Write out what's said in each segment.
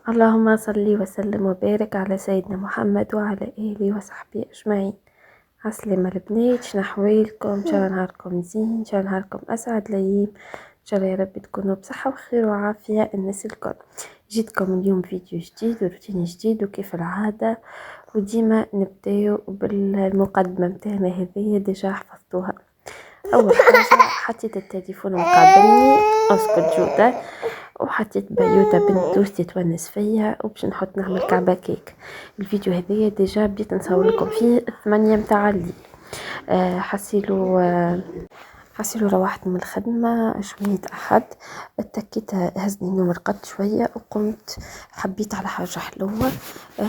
اللهم صل وسلم وبارك على سيدنا محمد وعلى آله وصحبه أجمعين. عسلامة البنات، شنو أحوالكم؟ إن شاء الله نهاركم زين، إن شاء الله نهاركم أسعد الأيام، إن شاء الله يا رب تكونوا بصحة وخير وعافية الناس الكل. جيتكم اليوم فيديو جديد وروتين جديد وكيف العادة، وديما نبداو بالمقدمة متاعنا هذه ديجا حفظتوها. أول حاجة حطيت التليفون مقابلني أسكت جودة، وحطيت بيوتا بنت دوستي تونس فيا وباش نحط نعمل كعبة كيك. الفيديو هذايا ديجا بديت نصور لكم فيه 8 متاع الليل. حسيلو روحت من الخدمة شوية أحد، اتكيت هزني النوم، رقدت شوية وقمت حبيت على حاجة حلوة.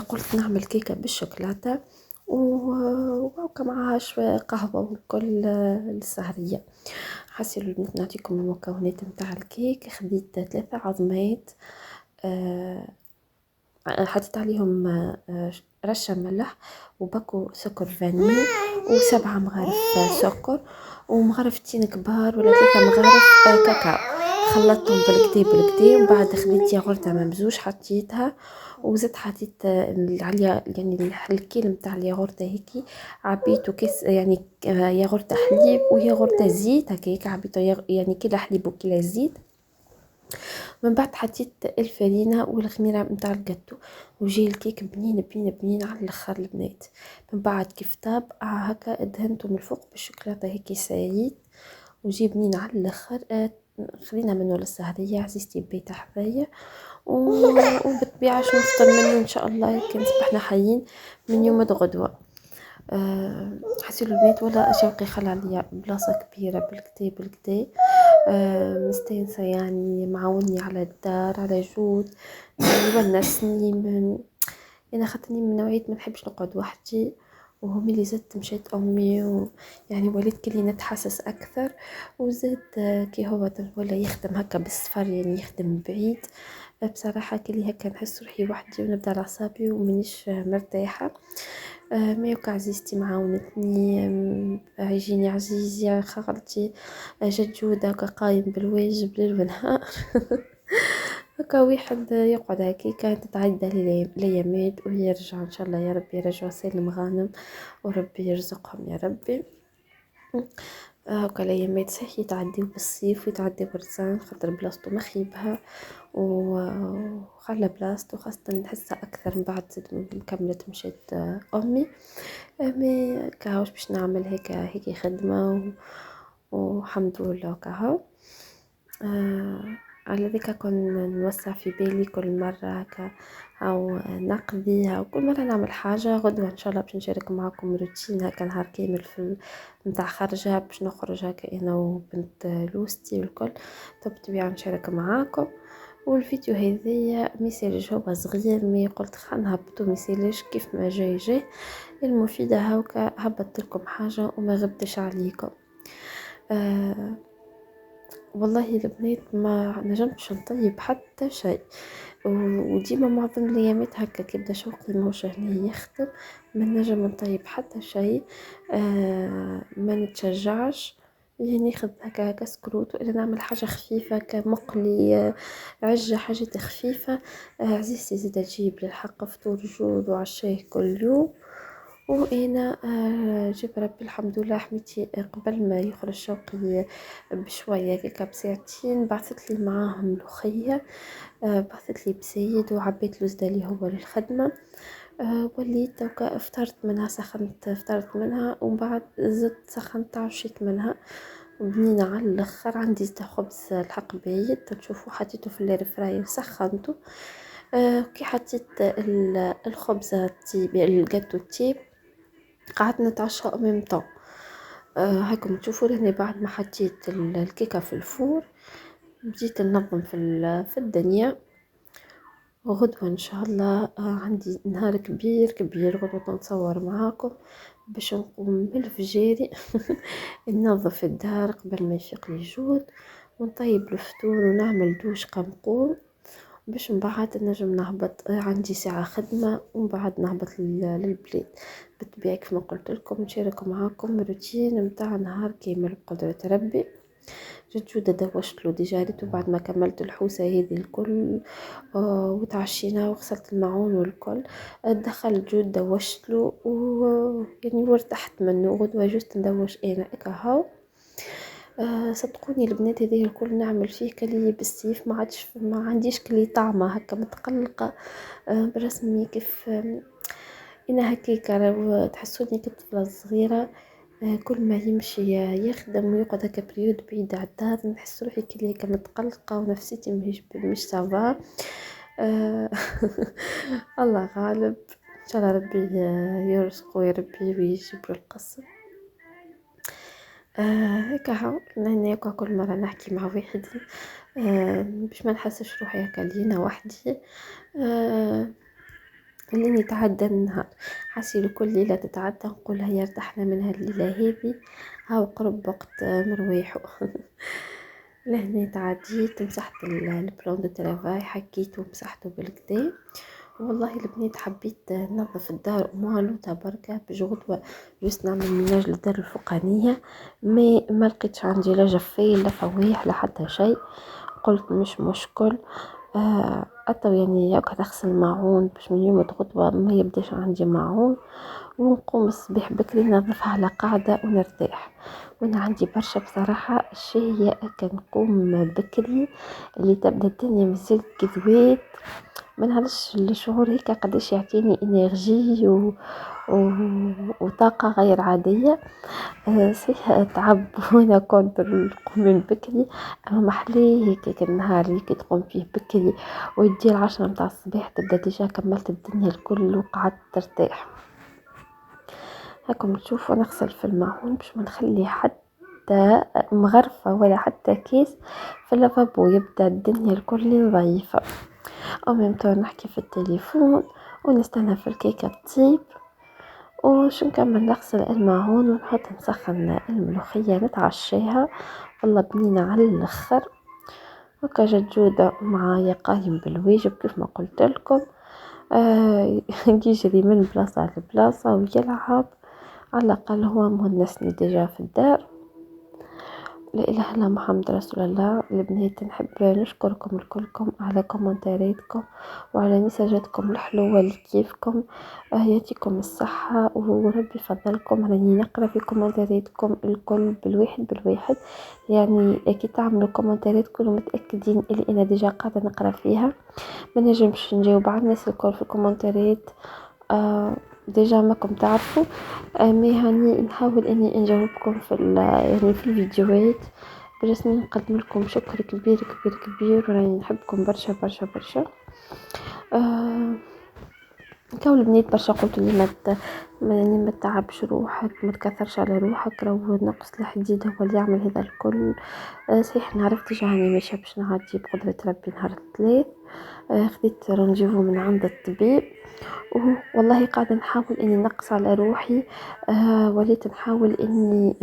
قلت نعمل كيكة بالشوكولاتة وكا معها شوية قهوة وكل السهرية. حسيلو البنت نعطيكم المكونات متاع الكيك. خديت 3 عظمات، حطيت عليهم رشة ملح وباكو سكر فاني و7 مغارف سكر ومغرفتين كبار ولا 3 مغارف كاكاو. خلطتهم بالكدا ومن بعد خديت ياغورتا ممزوج حطيتها، وزدت حطيت عليا يعني الكيل متاع الياغورتا هيك عبيته كيس يعني ياغورتا حليب وياغورتا زيت هكاك عبيته يعني كيلو حليب وكيلو زيت. من بعد حطيت الفرينة والخميرة متاع الجاتو وجي الكيك بنين بنين بنين على الاخر البنات. من بعد كيف طاب هكا ادهنته من الفوق بالشوكولاته هيك سايد وجي بنين على الاخر. خلينا منه للسهرية، عزيزتي بيتا حذايا وبالطبيعة شو نفطر منه ان شاء الله كان صبحنا حيين من يوم غدوة. حسيلو البيت ولا شوقي خلى عليا بلاصة كبيرة بالكدا مستانسة يعني معاوني على الدار على جود يونسني من انا خاطرني من نوعية ما نحبش نقعد وحدي، وهم اللي زدت مشيت امي يعني وليت كلي نتحسس اكثر. وزاد كي هو ولا يخدم هكا بالسفر يعني يخدم بعيد، بصراحة كلي هكا نحس روحي وحدي ونبدا على اعصابي ومنيش مرتاحة. ميوك عزيزتي معاونتني، يجيني عزيز يا خالتي جدودة قايم بالواجب ليل ونهار. هكا واحد يقعد هكاكا تتعدى الايامات ويرجع ان شاء الله يا ربي يرجعوا سالم غانم وربي يرزقهم يا ربي. هكا الايامات صحيح يتعديو بالصيف ويتعديو بالرزان خاطر بلاصتو مخيبها وخلى بلاصتو خاصة نحسها اكثر من بعد كملت مشيت امي. مي كهوش باش نعمل هيك خدمة وحمد لله كهو. على ذيك كن نوسع في بالي كل مرة هكا أو نقضيها وكل مرة نعمل حاجة. غدوة إن شاء الله باش نشارك معكم روتين هكا نهار كامل في متاع خرجة باش نخرج هكا أنا وبنت لوستي والكل. طب طبيعة نشارك معاكم. والفيديو هذايا ميسالج هو صغير مي قلت خلينا نهبطو ميسالج كيف ما جاي المفيدة هاكا هبطت لكم حاجة وما غبتش عليكم. والله البنات ما نجمش نطيب حتى شيء، وديما معظم الايامات هكا كيبدا شوقي موش هنا يخدم ما نجم نطيب حتى شيء. ما نتشجعش يعني ناخذ هكا سكروت والا نعمل حاجه خفيفه كمقلي عجه حاجات خفيفه. عزيزتي زيدا تجيب للحق فطور جود وعشاه كل يوم. وانا جاب ربي الحمد لله حميتي قبل ما يخرج شوقي بشويه هكا بساعتين بعثت لي معاهم ملوخيه. بعثت لي بسيد وعبيت له زدالي هو للخدمه. وليت توكا فطرت منها فطرت منها ومن بعد زدت سخنت عشيت منها بنينة على الاخر. عندي زدا خبز الحق بايد تشوفوا حطيته في الاير فراير وسخنته. كي حطيت الخبزة التيب الجاتو التيب قعدت نتعشى امام طون. هاكم تشوفوا لهنا بعد ما حطيت الكيكه في الفور بديت ننظم في الدنيا. وغدوة ان شاء الله عندي نهار كبير كبير غدوة نتصور معاكم باش نقوم بالفجيري. ننظف الدار قبل ما يفيق لي جود ونطيب الفطور ونعمل دوش قمقوم باش من بعد نجم نهبط. عندي ساعة خدمة ومن بعد نهبط للبلاد. بالطبيعة كما قلت لكم نشارك معاكم روتين متاع نهار كامل بقدرة ربي. جد جودة دوشت له ديجا ريتو بعد ما كملت الحوسة هذه الكل. وتعشينا وغسلت الماعون والكل. دخل جود دوشت له يعني وارتحت منه غدوة جوست ندوش انا اكا هاو. صدقوني البنات هذه الكل نعمل فيه كلي بالسيف ما عنديش كلي طعمة هكا متقلقة برسمي كيف انا هكاكا لو تحسوني كطفلة صغيرة. كل ما يمشي يخدم ويقعد هكا بريود بعيد على الدار نحس روحي كلي هكا متقلقة ونفسيتي مش سافا. آه، الله غالب ان شاء الله ربي يرزقه ويربي ويجيب له القصة. هكا هاو لاني هكا كل مرة نحكي مع واحد باش ما نحسش روحي هكا لينا وحدي. اللي يتعدى النهار حاسي كل ليلة تتعدى نقول هيا ارتحنا من هالليلة هذه. هاو قرب وقت مرويحو. لهنا تعديت مسحت البلون دو ترافاي حكيت ومسحته بالكدا. والله البنات حبيت ننظف الدار ومالو بركة بجغدوة جوست نعمل ميناج للدار الفوقانية. ما لقيتش عندي لا جفاية لا فوايح لا حتى شيء. قلت مش مشكل. حتى يعني هكا نغسل الماعون باش من يوم غدوة ما يبداش عندي معون. ونقوم الصباح بكري ننظفها على قاعدة ونرتاح. وانا عندي برشا بصراحة الشهية نقوم بكري اللي تبدا الدنيا مازال كذوات. ما نعرفش الشعور هيك قداش يعطيني انرجي و... وطاقة غير عادية. صحيح تعب وانا كنت نقوم من بكري. اما محليه هيك النهار اللي تقوم فيه بكري ويدي 10 متاع الصباح تبدا ديجا كملت الدنيا الكل وقعدت ترتاح. هاكم تشوفوا نغسل في الماعون باش ما نخلي حتى مغرفة ولا حتى كيس في اللافابو يبدا الدنيا الكل ضعيفة. ميمتو نحكي في التليفون ونستنى في الكيكة تطيب وش نكمل نغسل الماعون ونحط نسخن الملوخية نتعشيها. والله بنينة على الاخر. هكا جدودة معايا قايم بالواجب كيف ما قلت لكم. يجري من بلاصة لبلاصة ويلعب. على الأقل هو مونسني ديجا في الدار. لا إله إلا محمد رسول الله. البنات نحب نشكركم الكلكم على كومنتاراتكم وعلى مساجاتكم الحلوة اللي كيفكم. يعطيكم الصحة وربي يفضلكم. راني نقرا في كومنتاراتكم الكل بالواحد بالواحد. يعني كي تعملوا كومنتارات كلوا متأكدين اللي أنا ديجا قاعدة نقرا فيها. ما نجمش نجاوب على الناس الكل في الكومنتارات. ديجا ماكم تعرفوا. مي هاني نحاول اني نجاوبكم في يعني في الفيديوهات. برسمي نقدم لكم شكر كبير كبير كبير وراني نحبكم برشا برشا برشا. كون البنات برشا قلت لي ما تعبش روحك ما تكثرش على روحك راهو نقص الحديد هو اللي يعمل هذا الكل. صحيح نعرف تجاني ماشي باش نعدي بقدرة ربي نهار الثلاث. خذيت رنجيفو من عند الطبيب. والله قاعدة نحاول اني نقص على روحي. وليت نحاول اني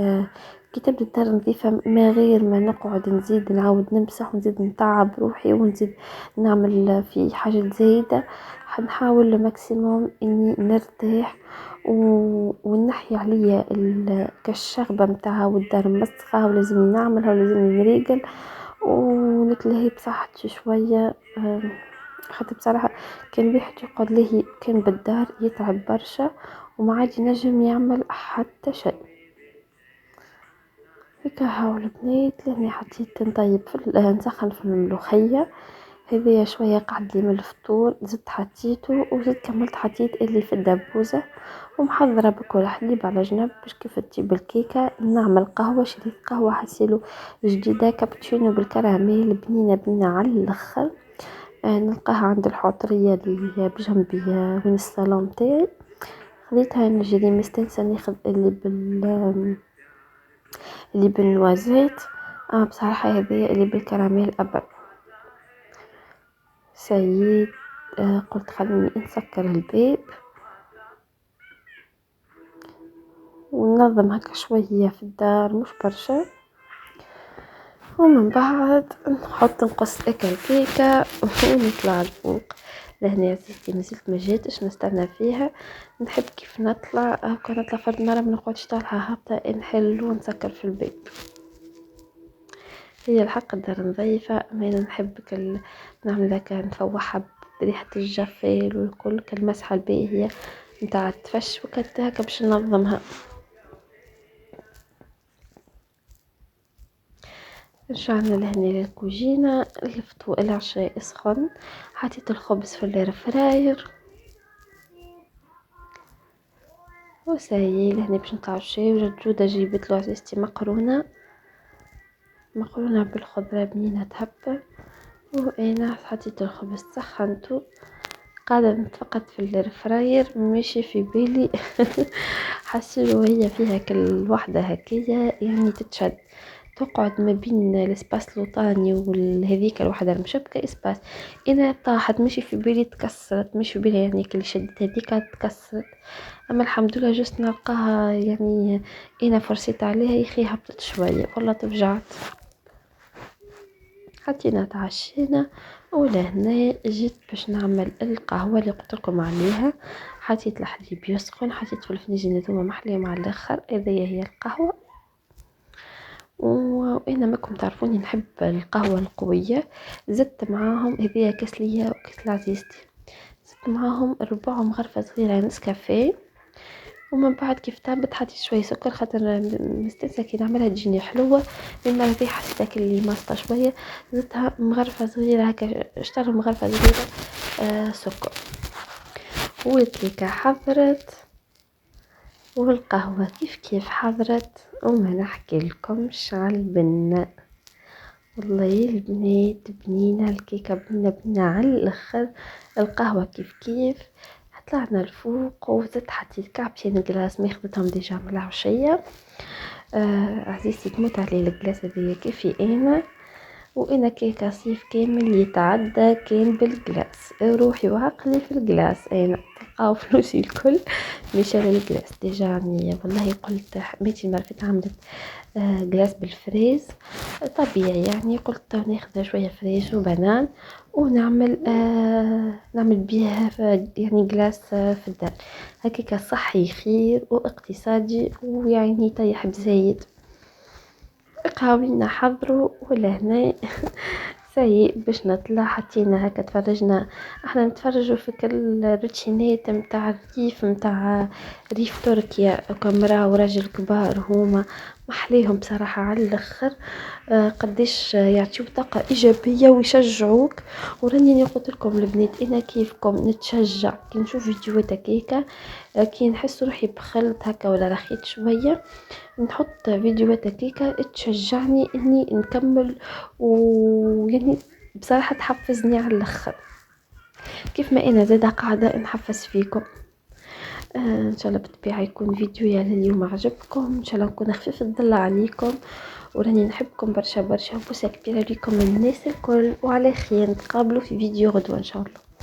كي تبدا الدار نظيفة ما غير ما نقعد نزيد نعاود نمسح ونزيد نتعب روحي ونزيد نعمل في حاجات زايدة. حنحاول الماكسيموم اني نرتاح ونحي عليا كالشغبة متاعها والدار مسخة ولازمني نعملها ولازمني نريقل ونتلهي بصحتي شوية. خاطر بصراحة كان الواحد يقعد لهي كان بالدار يتعب برشا وما عاد ينجم يعمل حتى شيء. هكا هاو البنات لاني حطيت نطيب نسخن في الملوخية. هذيا شوية قعد لي من الفطور زدت حطيته وزدت كملت حطيت اللي في الدبوزة. ومحضرة بكل حليب على جنب باش كيف تجيب الكيكة نعمل قهوة. شريت قهوة حسيلو جديدة كابتشينو بالكراميل بنينة بنينة على الاخر. نلقاها عند الحوطرية اللي بجنبي وين الصالون تاعي. خذيتها نجري مستنسة ناخذ اللي بالنوازيت. بصراحة هذه اللي بالكراميل أبد سيد. قلت خليني نسكر الباب وننظم هكا شوية في الدار مش برشا. ومن بعد نقص الكيكة ونطلع لفوق. لهنا يا ستي مازلت ما جاتش نستنى فيها. نحب كيف نطلع كون نطلع فرد مرة ما نقعدش طالعة هابطة نحل ونسكر في البيت. هي الحق الدار نظيفة، ما أنا نحب نعمل هكا نفوحها بريحة الجافيل والكل كالمسحة الباهية نتاع التفش وكانت هكا باش ننظمها. رجعنا لهنا للكوجينة، الفطور العشاء سخن، حطيت الخبز في الاير فراير وسايل هنا باش نتعشى. وجات جودة جيبت له عزيزتي مقرونة بالخضرة بنينة تهبل، وانا حطيت الخبز سخنته قاعدة نتفقد في الاير فراير ماشي في بالي. حسيت وهي فيها كل وحدة هكية يعني تتشد تقعد ما بين الاسباس لوطاني وهذيك الوحدة المشبكة اسباس، اذا طاحت ماشي في بالي تكسرت، مش في بالي يعني كل شدت هذيك تكسرت. اما الحمد لله جست نلقاها يعني انا فرصيت عليها يخي هبطت شوية والله تفجعت. حطينا تعشينا ولهنا جيت باش نعمل القهوة اللي قلت لكم عليها. حطيت الحليب يسخن، حطيت في الفنجان هذوما محليهم على الاخر، هذه هي القهوة. وانا ماكم تعرفوني نحب القهوة القوية. زدت معاهم هذه كاس ليا وكاس لعزيزتي، زدت معاهم ربع مغرفة صغيرة نسكافيه. ومن بعد كيف طابت حطيت شويه سكر خاطر مستنسه كي نعملها تجيني حلوه، بما في حسيتك اللي ماسطه شويه زدتها مغرفه صغيره هكا، اشتري مغرفه صغيره سكر. والكيكه حضرت والقهوه كيف حضرت، وما نحكي لكمش على البنه. والله البنات بنينه، الكيكه بنينه على الاخر، القهوه كيف طلعنا الفوق وزدت حطيت كعبتين كلاص ما خدتهم ديجا من العشيه. عزيزتي تموت عليه الكلاص هذيا كيفي انا، وانا كيكه صيف كامل يتعدى كان بالكلاص، روحي وعقلي في الكلاص انا تلقاو فلوسي الكل مشى للكلاص ديجا. يعني والله قلت حميتي المره فاتت عملت كلاص بالفريز طبيعي، يعني قلت ناخذ شويه فريز وبنان ونعمل نعمل بيها يعني كلاص في الدار هكاك صحي خير واقتصادي ويعني طيح بزايد. قاولنا حضروا ولا هنا سيء باش نطلع حطينا هكا تفرجنا، احنا نتفرجوا في كل الروتينات متاع الريف متاع ريف تركيا كامرا وراجل كبار هما محليهم بصراحة على الاخر. قديش يعطيو طاقة ايجابية ويشجعوك. وراني قلت لكم البنات انا كيفكم نتشجع كي نشوف فيديوهات هكاكا، كي نحس روحي بخلت هكا ولا رخيت شوية نحط فيديوهات هكاكا تشجعني اني نكمل، ويعني بصراحة تحفزني على الاخر كيف ما انا زاده قاعدة نحفز فيكم. ان شاء الله بالطبيعة يكون فيديو يعني اليوم عجبكم، ان شاء الله نكون خفيف الظل عليكم، وراني نحبكم برشا برشا، بوسة كبيرة ليكم الناس الكل، وعلى خير نتقابلوا في فيديو غدوة ان شاء الله.